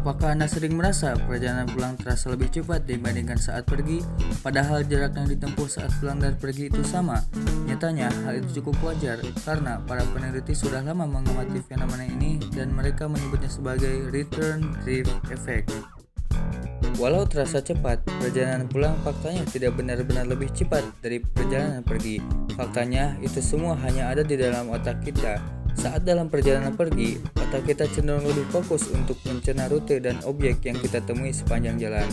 Apakah Anda sering merasa perjalanan pulang terasa lebih cepat dibandingkan saat pergi, padahal jarak yang ditempuh saat pulang dan pergi itu sama? Nyatanya, hal itu cukup wajar karena para peneliti sudah lama mengamati fenomena ini dan mereka menyebutnya sebagai return drift effect. Walau terasa cepat, perjalanan pulang faktanya tidak benar-benar lebih cepat dari perjalanan pergi. Faktanya, itu semua hanya ada di dalam otak kita. Saat dalam perjalanan pergi, otak kita cenderung lebih fokus untuk mencerna rute dan objek yang kita temui sepanjang jalan.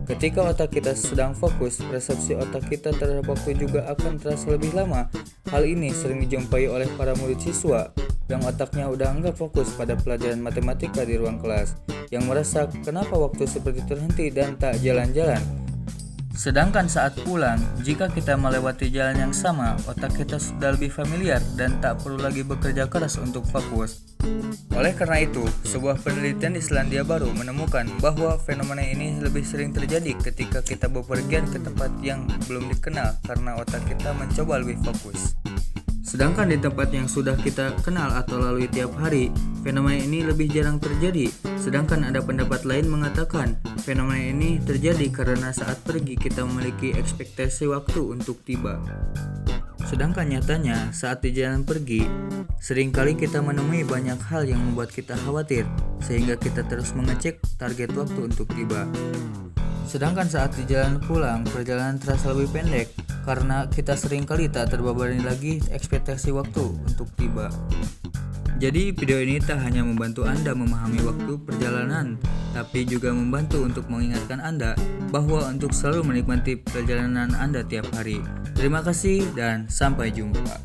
Ketika otak kita sedang fokus, persepsi otak kita terhadap waktu juga akan terasa lebih lama. Hal ini sering dijumpai oleh para murid siswa yang otaknya udah anggap fokus pada pelajaran matematika di ruang kelas, yang merasa kenapa waktu seperti terhenti dan tak jalan-jalan. Sedangkan saat pulang, jika kita melewati jalan yang sama, otak kita sudah lebih familiar dan tak perlu lagi bekerja keras untuk fokus. Oleh karena itu, sebuah penelitian di Selandia Baru menemukan bahwa fenomena ini lebih sering terjadi ketika kita bepergian ke tempat yang belum dikenal karena otak kita mencoba lebih fokus. Sedangkan di tempat yang sudah kita kenal atau lalui tiap hari, fenomena ini lebih jarang terjadi. Sedangkan ada pendapat lain mengatakan, fenomena ini terjadi karena saat pergi kita memiliki ekspektasi waktu untuk tiba. Sedangkan nyatanya, saat di jalan pergi, seringkali kita menemui banyak hal yang membuat kita khawatir, sehingga kita terus mengecek target waktu untuk tiba. Sedangkan saat di jalan pulang, perjalanan terasa lebih pendek, karena kita seringkali tak terbebani lagi ekspektasi waktu untuk tiba. Jadi video ini tak hanya membantu Anda memahami waktu perjalanan, tapi juga membantu untuk mengingatkan Anda bahwa untuk selalu menikmati perjalanan Anda tiap hari. Terima kasih dan sampai jumpa.